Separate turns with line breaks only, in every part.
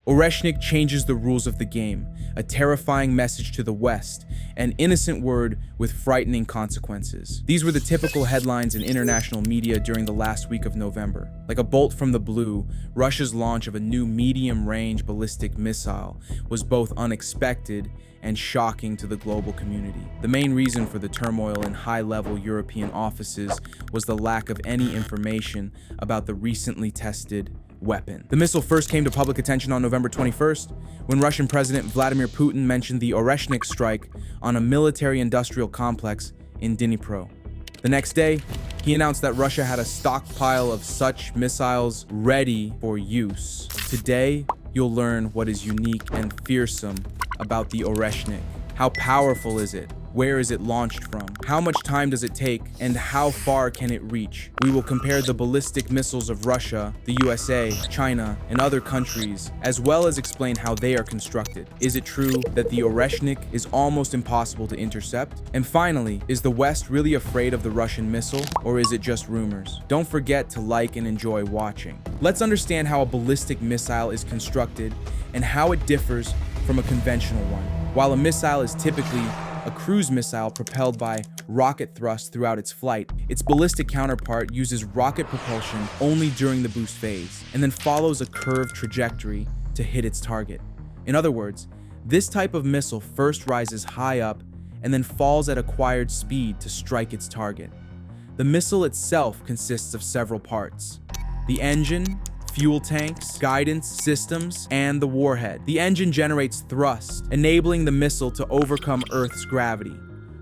Oreshnik changes the rules of the game, a terrifying message to the West, an innocent word with frightening consequences. These were the typical headlines in international media during the last week of November. Like a bolt from the blue, Russia's launch of a new medium-range ballistic missile was both unexpected and shocking to the global community. The main reason for the turmoil in high-level European offices was the lack of any information about the recently tested weapon. The missile first came to public attention on November 21st, when Russian President Vladimir Putin mentioned the Oreshnik strike on a military-industrial complex in Dnipro. The next day, he announced that Russia had a stockpile of such missiles ready for use. Today, you'll learn what is unique and fearsome about the Oreshnik. How powerful is it? Where is it launched from? How much time does it take? And how far can it reach? We will compare the ballistic missiles of Russia, the USA, China, and other countries, as well as explain how they are constructed. Is it true that the Oreshnik is almost impossible to intercept? And finally, is the West really afraid of the Russian missile, or is it just rumors? Don't forget to like and enjoy watching. Let's understand how a ballistic missile is constructed and how it differs from a conventional one. While a missile is typically a cruise missile propelled by rocket thrust throughout its flight, its ballistic counterpart uses rocket propulsion only during the boost phase, and then follows a curved trajectory to hit its target. In other words, this type of missile first rises high up and then falls at acquired speed to strike its target. The missile itself consists of several parts: the engine, fuel tanks, guidance systems, and the warhead. The engine generates thrust, enabling the missile to overcome Earth's gravity.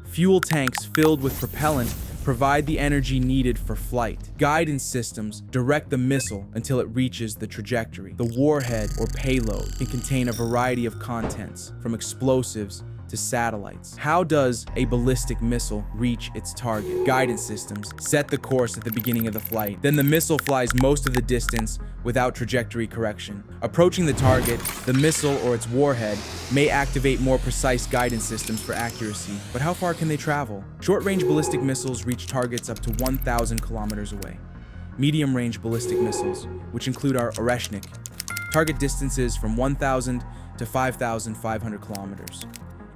Fuel tanks filled with propellant provide the energy needed for flight. Guidance systems direct the missile until it reaches the trajectory. The warhead, or payload, can contain a variety of contents, from explosives to satellites. How does a ballistic missile reach its target? Guidance systems set the course at the beginning of the flight. Then the missile flies most of the distance without trajectory correction. Approaching the target, the missile or its warhead may activate more precise guidance systems for accuracy. But how far can they travel? Short-range ballistic missiles reach targets up to 1,000 kilometers away. Medium-range ballistic missiles, which include our Oreshnik, target distances from 1,000 to 5,500 kilometers.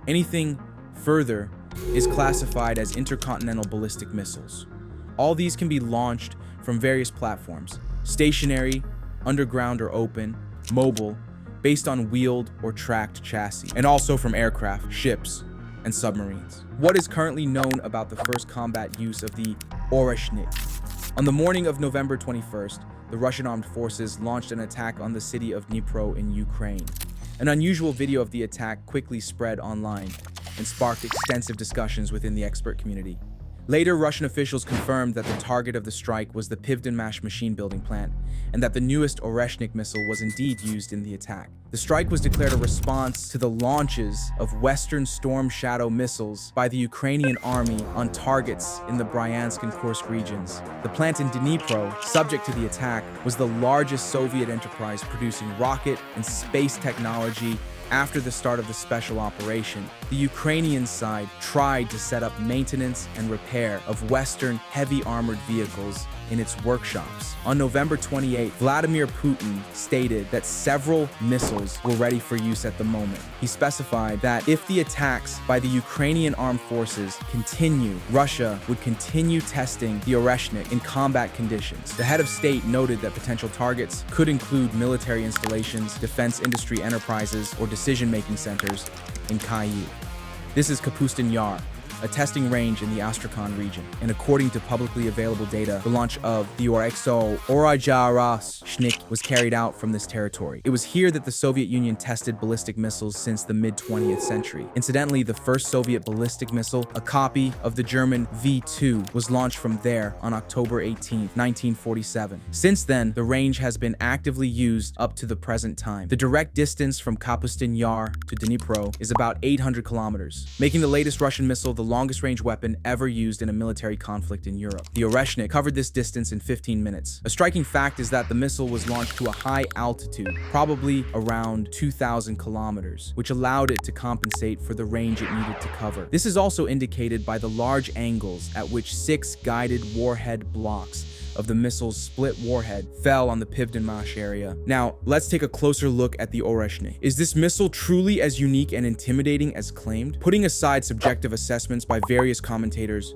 Anything further is classified as intercontinental ballistic missiles. All these can be launched from various platforms: stationary, underground or open, mobile, based on wheeled or tracked chassis, and also from aircraft, ships, and submarines. What is currently known about the first combat use of the Oreshnik? On the morning of November 21st, the Russian armed forces launched an attack on the city of Dnipro in Ukraine. An unusual video of the attack quickly spread online and sparked extensive discussions within the expert community. Later, Russian officials confirmed that the target of the strike was the Pivdenmash machine-building plant, and that the newest Oreshnik missile was indeed used in the attack. The strike was declared a response to the launches of Western Storm Shadow missiles by the Ukrainian army on targets in the Bryansk and Kursk regions. The plant in Dnipro, subject to the attack, was the largest Soviet enterprise producing rocket and space technology. After the start of the special operation, the Ukrainian side tried to set up maintenance and repair of Western heavy armored vehicles in its workshops. On November 28, Vladimir Putin stated that several missiles were ready for use at the moment. He specified that if the attacks by the Ukrainian armed forces continue, Russia would continue testing the Oreshnik in combat conditions. The head of state noted that potential targets could include military installations, defense industry enterprises, or decision-making centers in Kyiv. This is Kapustin Yar, a testing range in the Astrakhan region. And according to publicly available data, the launch of the Oreshnik was carried out from this territory. It was here that the Soviet Union tested ballistic missiles since the mid-20th century. Incidentally, the first Soviet ballistic missile, a copy of the German V-2, was launched from there on October 18, 1947. Since then, the range has been actively used up to the present time. The direct distance from Kapustin Yar to Dnipro is about 800 kilometers, making the latest Russian missile the longest range weapon ever used in a military conflict in Europe. The Oreshnik covered this distance in 15 minutes. A striking fact is that the missile was launched to a high altitude, probably around 2,000 kilometers, which allowed it to compensate for the range it needed to cover. This is also indicated by the large angles at which 6 guided warhead blocks of the missile's split warhead fell on the Pivdenmash area. Now, let's take a closer look at the Oreshnik. Is this missile truly as unique and intimidating as claimed? Putting aside subjective assessments by various commentators,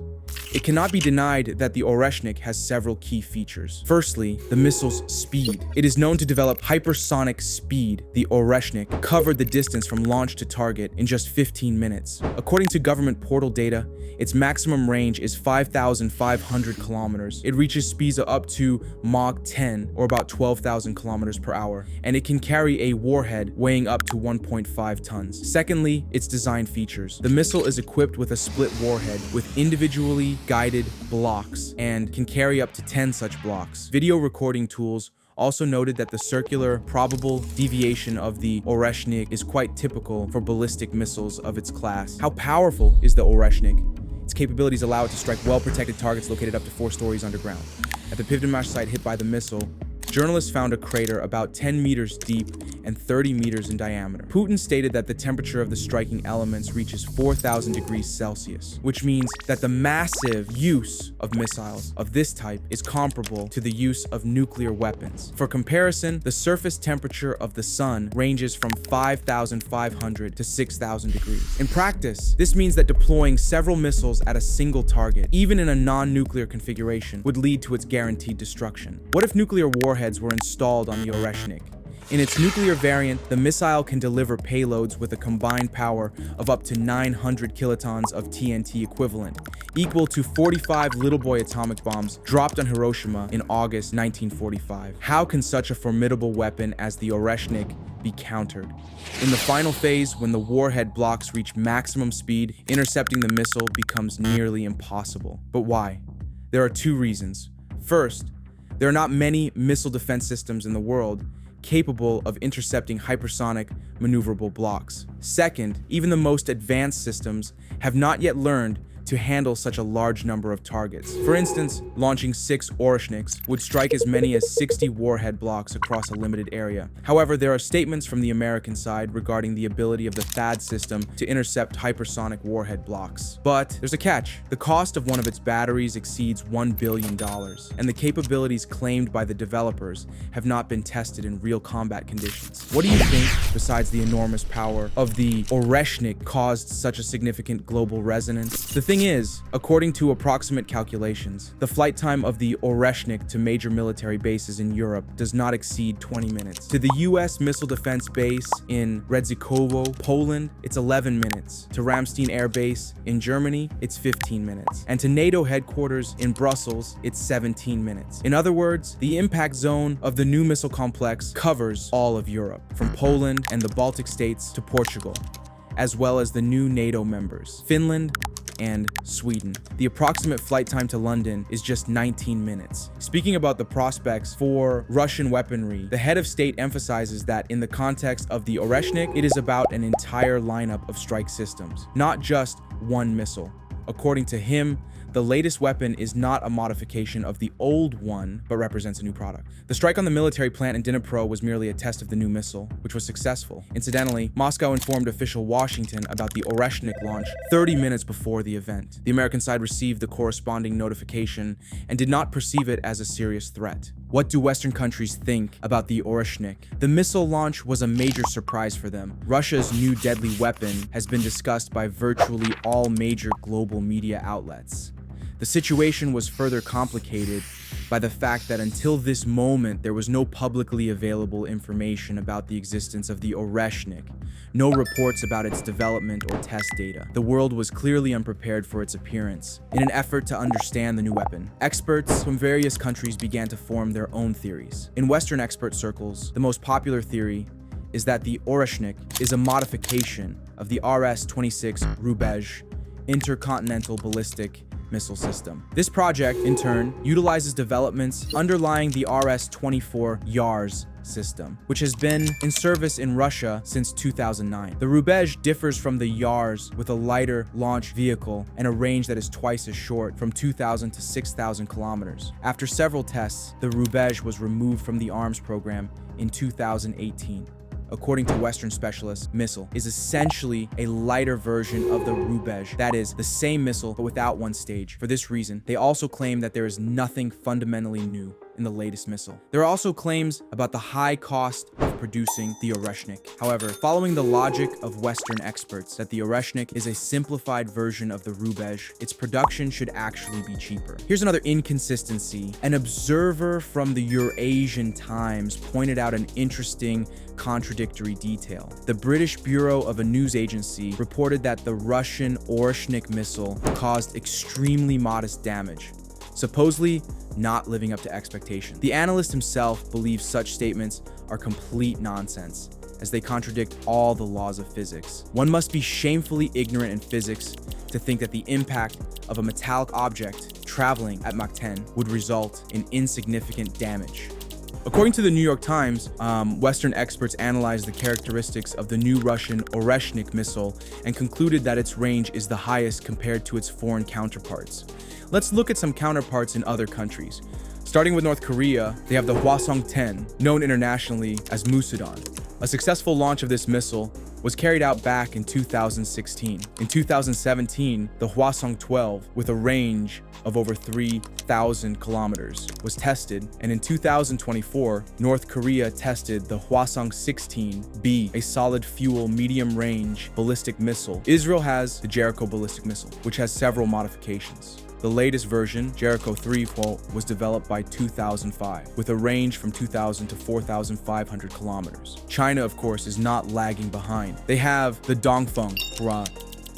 it cannot be denied that the Oreshnik has several key features. Firstly, the missile's speed. It is known to develop hypersonic speed. The Oreshnik covered the distance from launch to target in just 15 minutes. According to government portal data, its maximum range is 5,500 kilometers. It reaches speeds of up to Mach 10, or about 12,000 kilometers per hour, and it can carry a warhead weighing up to 1.5 tons. Secondly, its design features. The missile is equipped with a split warhead with individually guided blocks and can carry up to 10 such blocks. Video recording tools also noted that the circular probable deviation of the Oreshnik is quite typical for ballistic missiles of its class. How powerful is the Oreshnik? Its capabilities allow it to strike well-protected targets located up to 4 stories underground. At the Pivdenmash site hit by the missile, journalists found a crater about 10 meters deep and 30 meters in diameter. Putin stated that the temperature of the striking elements reaches 4,000 degrees Celsius, which means that the massive use of missiles of this type is comparable to the use of nuclear weapons. For comparison, the surface temperature of the sun ranges from 5,500 to 6,000 degrees. In practice, this means that deploying several missiles at a single target, even in a non-nuclear configuration, would lead to its guaranteed destruction. What if nuclear warheads were installed on the Oreshnik? In its nuclear variant, the missile can deliver payloads with a combined power of up to 900 kilotons of TNT equivalent, equal to 45 little boy atomic bombs dropped on Hiroshima in August 1945. How can such a formidable weapon as the Oreshnik be countered? In the final phase, when the warhead blocks reach maximum speed, intercepting the missile becomes nearly impossible. But why? There are 2 reasons. First, there are not many missile defense systems in the world capable of intercepting hypersonic maneuverable blocks. Second, even the most advanced systems have not yet learned to handle such a large number of targets. For instance, launching 6 Oreshniks would strike as many as 60 warhead blocks across a limited area. However, there are statements from the American side regarding the ability of the THAAD system to intercept hypersonic warhead blocks. But there's a catch. The cost of one of its batteries exceeds $1 billion, and the capabilities claimed by the developers have not been tested in real combat conditions. What do you think, besides the enormous power of the Oreshnik, caused such a significant global resonance? The thing is, according to approximate calculations, the flight time of the Oreshnik to major military bases in Europe does not exceed 20 minutes. To the US missile defense base in Redzikowo, Poland, it's 11 minutes. To Ramstein Air Base in Germany, it's 15 minutes. And to NATO headquarters in Brussels, it's 17 minutes. In other words, the impact zone of the new missile complex covers all of Europe, from Poland and the Baltic states to Portugal, as well as the new NATO members, Finland and Sweden. The approximate flight time to London is just 19 minutes. Speaking about the prospects for Russian weaponry, the head of state emphasizes that in the context of the Oreshnik, it is about an entire lineup of strike systems, not just one missile. According to him, the latest weapon is not a modification of the old one, but represents a new product. The strike on the military plant in Dnipro was merely a test of the new missile, which was successful. Incidentally, Moscow informed official Washington about the Oreshnik launch 30 minutes before the event. The American side received the corresponding notification and did not perceive it as a serious threat. What do Western countries think about the Oreshnik? The missile launch was a major surprise for them. Russia's new deadly weapon has been discussed by virtually all major global media outlets. The situation was further complicated by the fact that until this moment, there was no publicly available information about the existence of the Oreshnik, no reports about its development or test data. The world was clearly unprepared for its appearance. In an effort to understand the new weapon, experts from various countries began to form their own theories. In Western expert circles, the most popular theory is that the Oreshnik is a modification of the RS-26 Rubež intercontinental ballistic missile system. This project, in turn, utilizes developments underlying the RS-24 Yars system, which has been in service in Russia since 2009. The Rubež differs from the Yars with a lighter launch vehicle and a range that is twice as short, from 2,000 to 6,000 kilometers. After several tests, the Rubež was removed from the arms program in 2018. according to Western specialists, missile is essentially a lighter version of the Rubej, that is, the same missile but without one stage. For this reason, they also claim that there is nothing fundamentally new in the latest missile. There are also claims about the high cost of producing the Oreshnik. However, following the logic of Western experts that the Oreshnik is a simplified version of the Rubej, its production should actually be cheaper. Here's another inconsistency. An observer from the Eurasian Times pointed out an interesting contradictory detail. The British Bureau of a news agency reported that the Russian Oreshnik missile caused extremely modest damage, supposedly not living up to expectation. The analyst himself believes such statements are complete nonsense, as they contradict all the laws of physics. One must be shamefully ignorant in physics to think that the impact of a metallic object traveling at Mach 10 would result in insignificant damage. According to the New York Times, Western experts analyzed the characteristics of the new Russian Oreshnik missile and concluded that its range is the highest compared to its foreign counterparts. Let's look at some counterparts in other countries. Starting with North Korea, they have the Hwasong-10, known internationally as Musudan. A successful launch of this missile was carried out back in 2016. In 2017, the Hwasong-12, with a range of over 3,000 kilometers, was tested, and in 2024, North Korea tested the Hwasong-16B, a solid-fuel, medium-range ballistic missile. Israel has the Jericho ballistic missile, which has several modifications. The latest version, Jericho 3, was developed by 2005, with a range from 2,000 to 4,500 kilometers. China, of course, is not lagging behind. They have the Dongfeng,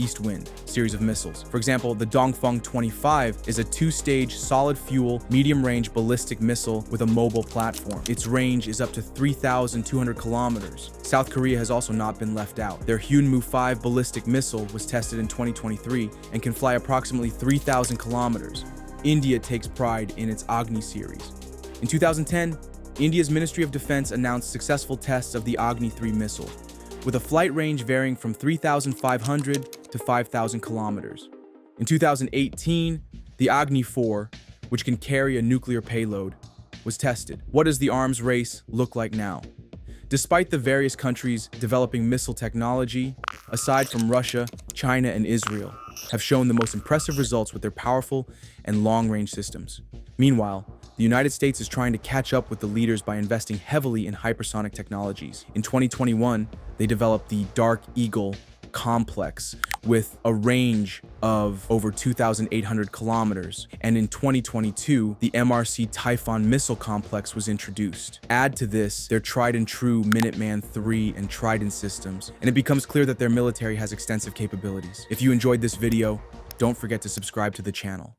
East Wind series of missiles. For example, the Dongfeng 25 is a two-stage solid-fuel, medium-range ballistic missile with a mobile platform. Its range is up to 3,200 kilometers. South Korea has also not been left out. Their Hyunmoo 5 ballistic missile was tested in 2023 and can fly approximately 3,000 kilometers. India takes pride in its Agni series. In 2010, India's Ministry of Defense announced successful tests of the Agni 3 missile, with a flight range varying from 3,500 to 5,000 kilometers. In 2018, the Agni 4, which can carry a nuclear payload, was tested. What does the arms race look like now? Despite the various countries developing missile technology, aside from Russia, China, and Israel, have shown the most impressive results with their powerful and long-range systems. Meanwhile, the United States is trying to catch up with the leaders by investing heavily in hypersonic technologies. In 2021, they developed the Dark Eagle complex with a range of over 2,800 kilometers. And in 2022, the MRC Typhoon missile complex was introduced. Add to this their tried and true Minuteman III and Trident systems, and it becomes clear that their military has extensive capabilities. If you enjoyed this video, don't forget to subscribe to the channel.